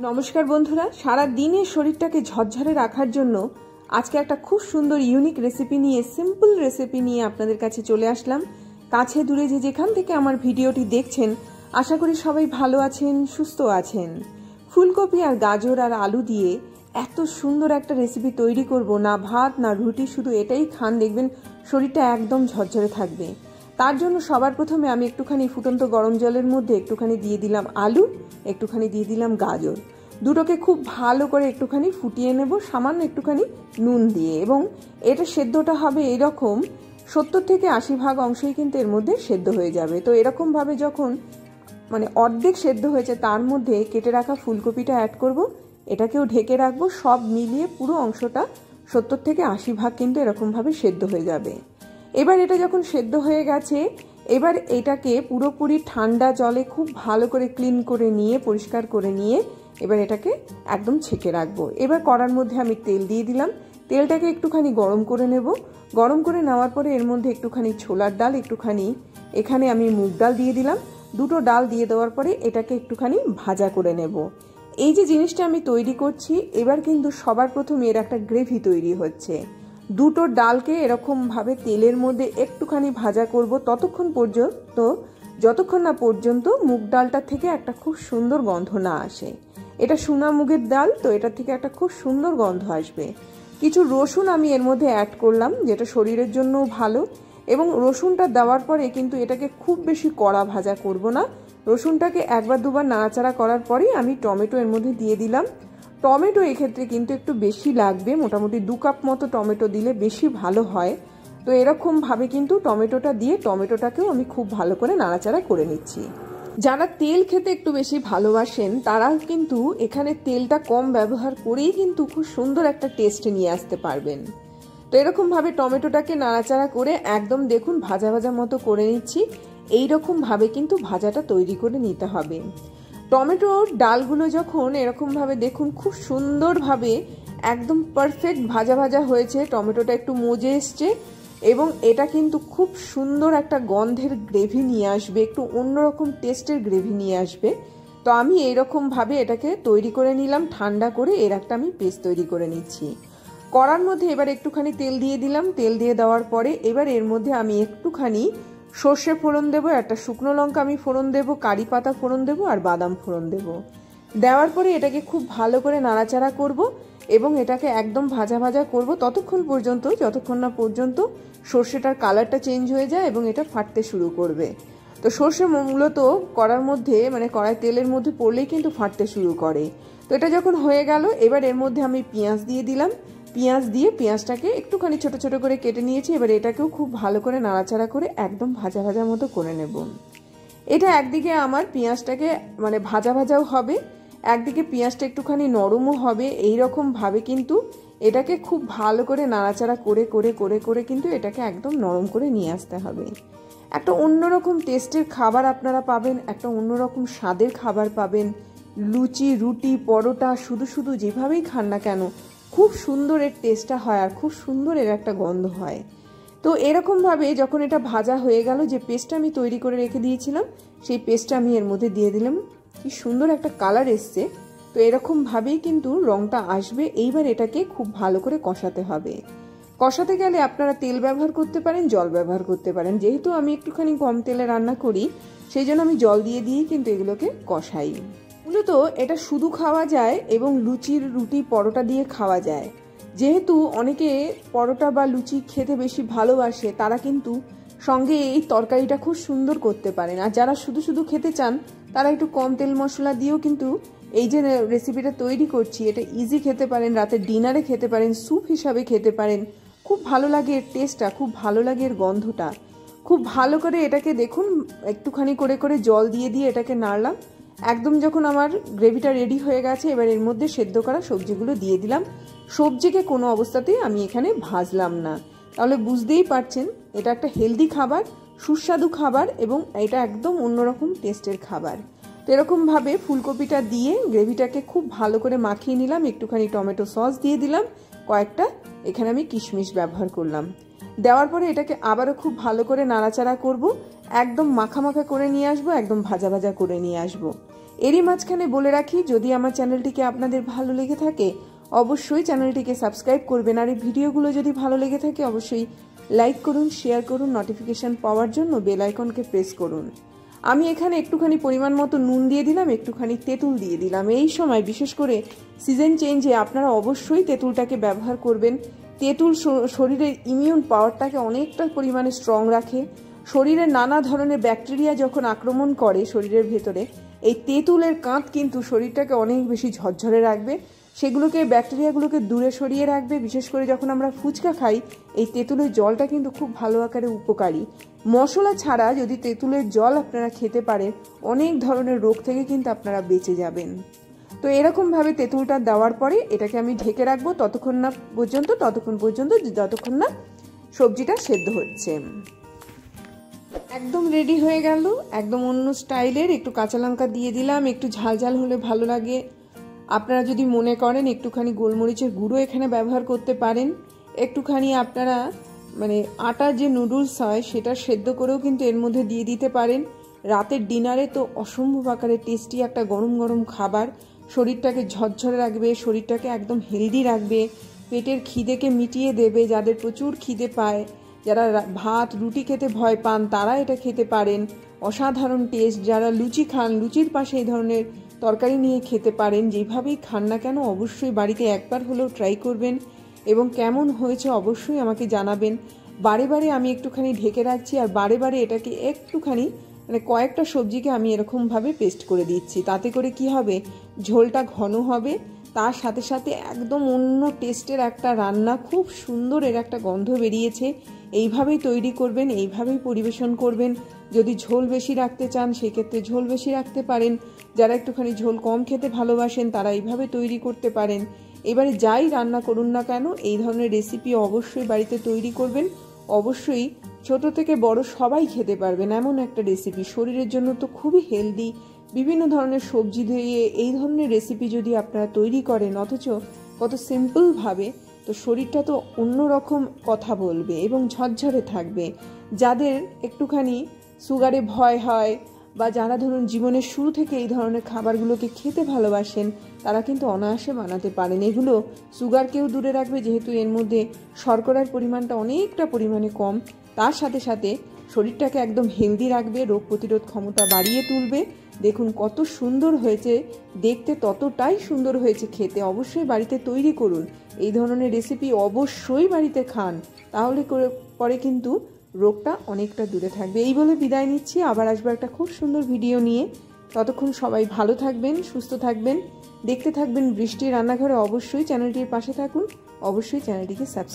নমস্কার বন্ধুরা, সারা দিনের শরীরটাকে ঝরঝরে রাখার জন্য আজকে একটা খুব সুন্দর ইউনিক রেসিপি নিয়ে, সিম্পল রেসিপি নিয়ে আপনাদের কাছে চলে আসলাম। কাছে দূরে যে যেখান থেকে আমার ভিডিওটি দেখছেন, আশা করি সবাই ভালো আছেন, সুস্থ আছেন। ফুলকপি আর গাজর আর আলু দিয়ে এত সুন্দর একটা রেসিপি তৈরি করব, না ভাত না রুটি, শুধু এটাই খান, দেখবেন শরীরটা একদম ঝরঝরে থাকবে। তার জন্য সবার প্রথমে আমি একটুখানি ফুটন্ত গরম জলের মধ্যে একটুখানি দিয়ে দিলাম আলু, একটুখানি দিয়ে দিলাম গাজর, দুটোকে খুব ভালো করে একটুখানি ফুটিয়ে নেব সামান্য একটুখানি নুন দিয়ে। এবং এটা সেদ্ধটা হবে এরকম 70 থেকে 80% অংশই কিন্তু এর মধ্যে সেদ্ধ হয়ে যাবে। তো এরকমভাবে যখন অর্ধেক সেদ্ধ হয়েছে, তার মধ্যে কেটে রাখা ফুলকপিটা অ্যাড করব, এটাকেও ঢেকে রাখবো। সব মিলিয়ে পুরো অংশটা 70 থেকে 80% কিন্তু এরকমভাবে সেদ্ধ হয়ে যাবে। এবার এটা যখন সেদ্ধ হয়ে গেছে, এবার এটাকে পুরোপুরি ঠান্ডা জলে খুব ভালো করে ক্লিন করে নিয়ে, পরিষ্কার করে নিয়ে এবার এটাকে একদম ছেঁকে রাখবো। এবার কড়ার মধ্যে আমি তেল দিয়ে দিলাম, তেলটাকে একটুখানি গরম করে নেব। গরম করে নেওয়ার পরে এর মধ্যে একটুখানি ছোলার ডাল, একটুখানি এখানে আমি মুগ ডাল দিয়ে দিলাম। দুটো ডাল দিয়ে দেওয়ার পরে এটাকে একটুখানি ভাজা করে নেব। এই যে জিনিসটা আমি তৈরি করছি, এবার কিন্তু সবার প্রথমে এর একটা গ্রেভি তৈরি হচ্ছে। দুটো ডালকে এরকমভাবে তেলের মধ্যে একটুখানি ভাজা করব ততক্ষণ পর্যন্ত, যতক্ষণ না পর্যন্ত মুগ ডালটা থেকে একটা খুব সুন্দর গন্ধ না আসে। এটা সোনা মুগের ডাল, তো এটা থেকে একটা খুব সুন্দর গন্ধ আসবে। কিছু রসুন আমি এর মধ্যে অ্যাড করলাম, যেটা শরীরের জন্যও ভালো। এবং রসুনটা দেওয়ার পরে কিন্তু এটাকে খুব বেশি কড়া ভাজা করব না। রসুনটাকে একবার দুবার নাড়াচাড়া করার পরেই আমি টমেটো এর মধ্যে দিয়ে দিলাম। টমেটো এক্ষেত্রে কিন্তু একটু বেশি লাগবে, মোটামুটি 2 কাপ মতো টমেটো দিলে বেশি ভালো হয়। তো এরকমভাবে কিন্তু টমেটোটা দিয়ে টমেটোটাকেও আমি খুব ভালো করে নাড়াচাড়া করে নিচ্ছি। যারা তেল খেতে একটু বেশি ভালোবাসেন, তারাও কিন্তু এখানে তেলটা কম ব্যবহার করেই কিন্তু খুব সুন্দর একটা টেস্ট নিয়ে আসতে পারবেন। তো এরকমভাবে টমেটোটাকে নাড়াচাড়া করে একদম দেখুন ভাজা ভাজা মতো করে নিচ্ছি। এইরকমভাবে কিন্তু ভাজাটা তৈরি করে নিতে হবে। টমেটোর ডালগুলো যখন এরকমভাবে দেখুন খুব সুন্দরভাবে একদম পারফেক্ট ভাজা ভাজা হয়েছে, টমেটোটা একটু মজে এসছে এবং এটা কিন্তু খুব সুন্দর একটা গন্ধের গ্রেভি নিয়ে আসবে, একটু অন্যরকম টেস্টের গ্রেভি নিয়ে আসবে। তো আমি এইরকমভাবে এটাকে তৈরি করে নিলাম, ঠান্ডা করে এর একটা আমি পেস্ট তৈরি করে নিচ্ছি। কড়ার মধ্যে এবার একটুখানি তেল দিয়ে দিলাম, তেল দিয়ে দেওয়ার পরে এবার এর মধ্যে আমি একটুখানি সর্ষে ফোড়ন দেবো, একটা শুকনো লঙ্কা আমি ফোড়ন দেবো, কারি পাতা ফোড়ন দেবো আর বাদাম ফোড়ন দেবো। দেওয়ার পরে এটাকে খুব ভালো করে নাড়াচাড়া করব এবং এটাকে একদম ভাজা ভাজা করব ততক্ষণ পর্যন্ত যতক্ষণ না পর্যন্ত সর্ষেটার কালারটা চেঞ্জ হয়ে যায় এবং এটা ফাটতে শুরু করবে। তো সর্ষে মূলত কড়ার মধ্যে কড়াই তেলের মধ্যে পড়লেই কিন্তু ফাটতে শুরু করে। তো এটা যখন হয়ে গেল, এবার এর মধ্যে আমি পেঁয়াজ দিয়ে দিলাম। পেঁয়াজ দিয়ে পেঁয়াজটাকে একটুখানি ছোট ছোট করে কেটে নিয়েছি। এবার এটাকেও খুব ভালো করে নাড়াচাড়া করে একদম ভাজা ভাজা মতো করে নেব। এটা একদিকে আমার পেঁয়াজটাকে ভাজা ভাজাও হবে, একদিকে পেঁয়াজটা একটুখানি নরমও হবে। এইরকমভাবে কিন্তু এটাকে খুব ভালো করে নাড়াচাড়া করে করে করে করে কিন্তু এটাকে একদম নরম করে নিয়ে আসতে হবে। একটা অন্যরকম টেস্টের খাবার আপনারা পাবেন, একটা অন্যরকম স্বাদের খাবার পাবেন। লুচি, রুটি, পরোটা, শুধু শুধু যেভাবেই খান না কেন, খুব সুন্দর এর টেস্টটা হয় আর খুব সুন্দর এর একটা গন্ধ হয়। তো এরকমভাবে যখন এটা ভাজা হয়ে গেল, যে পেস্টটা আমি তৈরি করে রেখে দিয়েছিলাম, সেই পেস্টটা আমি এর মধ্যে দিয়ে দিলাম। কি সুন্দর একটা কালার এসছে। তো এরকমভাবেই কিন্তু রঙটা আসবে। এইবার এটাকে খুব ভালো করে কষাতে হবে। কষাতে গেলে আপনারা তেল ব্যবহার করতে পারেন, জল ব্যবহার করতে পারেন। যেহেতু আমি একটুখানি কম তেলে রান্না করি, সেই জন্য আমি জল দিয়ে দিয়েই কিন্তু এগুলোকে কষাই। মূলত এটা শুধু খাওয়া যায় এবং লুচির, রুটি, পরোটা দিয়ে খাওয়া যায়। যেহেতু অনেকে পরোটা বা লুচি খেতে বেশি ভালোবাসে, তারা কিন্তু সঙ্গে এই তরকারিটা খুব সুন্দর করতে পারেন। আর যারা শুধু শুধু খেতে চান, তারা একটু কম তেল মশলা দিয়েও কিন্তু এই যে রেসিপিটা তৈরি করছি, এটা ইজি খেতে পারেন, রাতে ডিনারে খেতে পারেন, স্যুপ হিসাবে খেতে পারেন। খুব ভালো লাগে এর টেস্টটা, খুব ভালো লাগে এর গন্ধটা। খুব ভালো করে এটাকে দেখুন একটুখানি করে করে জল দিয়ে দিয়ে এটাকে নাড়লাম। একদম যখন আমার গ্রেভিটা রেডি হয়ে গেছে, এবার এর মধ্যে সেদ্ধ করা সবজিগুলো দিয়ে দিলাম। সবজিকে কোনো অবস্থাতেই আমি এখানে ভাজলাম না, তাহলে বুঝতেই পারছেন এটা একটা হেলদি খাবার, সুস্বাদু খাবার এবং এটা একদম অন্যরকম টেস্টের খাবার। তো এরকমভাবে ফুলকপিটা দিয়ে গ্রেভিটাকে খুব ভালো করে মাখিয়ে নিলাম। একটুখানি টমেটো সস দিয়ে দিলাম, কয়েকটা এখানে আমি কিশমিশ ব্যবহার করলাম। দেওয়ার পরে এটাকে আবারও খুব ভালো করে নাড়াচাড়া করব, একদম মাখা মাখা করে নিয়ে আসবো, একদম ভাজা ভাজা করে নিয়ে আসবো। এরই মাঝখানে বলে রাখি, যদি আমার চ্যানেলটিকে আপনাদের ভালো লেগে থাকে অবশ্যই চ্যানেলটিকে সাবস্ক্রাইব করবেন, আর এই ভিডিওগুলো যদি ভালো লেগে থাকে অবশ্যই লাইক করুন, শেয়ার করুন, নোটিফিকেশান পাওয়ার জন্য বেল আইকনকে প্রেস করুন। আমি এখানে একটুখানি পরিমাণ মতো নুন দিয়ে দিলাম, একটুখানি তেঁতুল দিয়ে দিলাম। এই সময় বিশেষ করে সিজন চেঞ্জে আপনারা অবশ্যই তেঁতুলটাকে ব্যবহার করবেন। তেঁতুল শরীরের ইমিউন পাওয়ারটাকে অনেকটা পরিমাণে স্ট্রং রাখে। শরীরের নানা ধরনের ব্যাকটেরিয়া যখন আক্রমণ করে শরীরের ভেতরে, এই তেঁতুলের কাঁধ কিন্তু শরীরটাকে অনেক বেশি ঝরঝরে রাখবে, সেগুলোকে ব্যাকটেরিয়াগুলোকে দূরে সরিয়ে রাখবে। বিশেষ করে যখন আমরা ফুচকা খাই, এই তেঁতুলের জলটা কিন্তু খুব ভালো আকারে উপকারী। মশলা ছাড়া যদি তেঁতুলের জল আপনারা খেতে পারেন, অনেক ধরনের রোগ থেকে কিন্তু আপনারা বেঁচে যাবেন। তো এরকমভাবে তেঁতুলটা দেওয়ার পরে এটাকে আমি ঢেকে রাখবো ততক্ষণ পর্যন্ত যতক্ষণ না সবজিটা সেদ্ধ হচ্ছে। একদম রেডি হয়ে গেল, একদম অন্য স্টাইলের। একটু কাঁচা লঙ্কা দিয়ে দিলাম, একটু ঝাল ঝাল হলে ভালো লাগে। আপনারা যদি মনে করেন একটুখানি গোলমরিচের গুঁড়ো এখানে ব্যবহার করতে পারেন। একটুখানি আপনারা আটার যে নুডলস হয় সেটা সেদ্ধ করেও কিন্তু এর মধ্যে দিয়ে দিতে পারেন। রাতের ডিনারে তো অসম্ভব আকারে টেস্টি একটা গরম গরম খাবার, শরীরটাকে ঝরঝরে রাখবে, শরীরটাকে একদম হেলদি রাখবে, পেটের খিদেকে মিটিয়ে দেবে। যাদের প্রচুর খিদে পায়, যারা ভাত রুটি খেতে ভয় পান, তারা এটা খেতে পারেন। অসাধারণ টেস্ট। যারা লুচি খান, লুচির পাশে এই ধরনের তরকারি নিয়ে খেতে পারেন। যেভাবেই খান না কেন অবশ্যই বাড়িতে একবার হলেও ট্রাই করবেন এবং কেমন হয়েছে অবশ্যই আমাকে জানাবেন। বারে বারে আমি একটুখানি ঢেকে রাখছি, আর বারে বারে এটাকে একটুখানি কয়েকটা সবজিকে আমি এরকমভাবে পেস্ট করে দিচ্ছি। তাতে করে কি হবে, ঝোলটা ঘন হবে, তার সাথে সাথে একদম অন্য টেস্টের একটা রান্না, খুব সুন্দর এর একটা গন্ধ বেরিয়েছে। এইভাবেই তৈরি করবেন, এইভাবেই পরিবেশন করবেন। যদি ঝোল বেশি রাখতে চান সেক্ষেত্রে ঝোল বেশি রাখতে পারেন। যারা একটুখানি ঝোল কম খেতে ভালোবাসেন তারা এইভাবে তৈরি করতে পারেন। এবারে যাই রান্না করুন না কেন এই ধরনের রেসিপি অবশ্যই বাড়িতে তৈরি করবেন। অবশ্যই ছোট থেকে বড় সবাই খেতে পারবেন এমন একটা রেসিপি। শরীরের জন্য তো খুবই হেলদি। বিভিন্ন ধরনের সবজি দিয়ে এই ধরনের রেসিপি যদি আপনারা তৈরি করেন, অথচ কত সিম্পলভাবে, তো শরীরটা তো অন্যরকম কথা বলবে এবং ঝরঝরে থাকবে। যাদের একটুখানি সুগারে ভয় হয় বা যারা ধরুন জীবনের শুরু থেকে এই ধরনের খাবারগুলোকে খেতে ভালোবাসেন, তারা কিন্তু অনায়াসে বানাতে পারেন। এগুলো সুগারকেও দূরে রাখবে, যেহেতু এর মধ্যে শর্করার পরিমাণটা অনেকটা পরিমাণে কম। তার সাথে সাথে শরীরটাকে একদম হেলদি রাখবে, রোগ প্রতিরোধ ক্ষমতা বাড়িয়ে তুলবে। দেখুন কত সুন্দর হয়েছে দেখতে, ততটাই সুন্দর হয়েছে খেতে। অবশ্যই বাড়িতে তৈরি করুন এই ধরনের রেসিপি, অবশ্যই বাড়িতে খান, তাহলে পরে কিন্তু রোগটা অনেকটা দূরে থাকবে। এই বলে বিদায় নিচ্ছি, আবার আসবো একটা খুব সুন্দর ভিডিও নিয়ে। ততক্ষণ সবাই ভালো থাকবেন, সুস্থ থাকবেন, দেখতে থাকবেন বৃষ্টি রান্নাঘরে। অবশ্যই চ্যানেলটির পাশে থাকুন, অবশ্যই চ্যানেলটিকে সাবস্ক্রাইব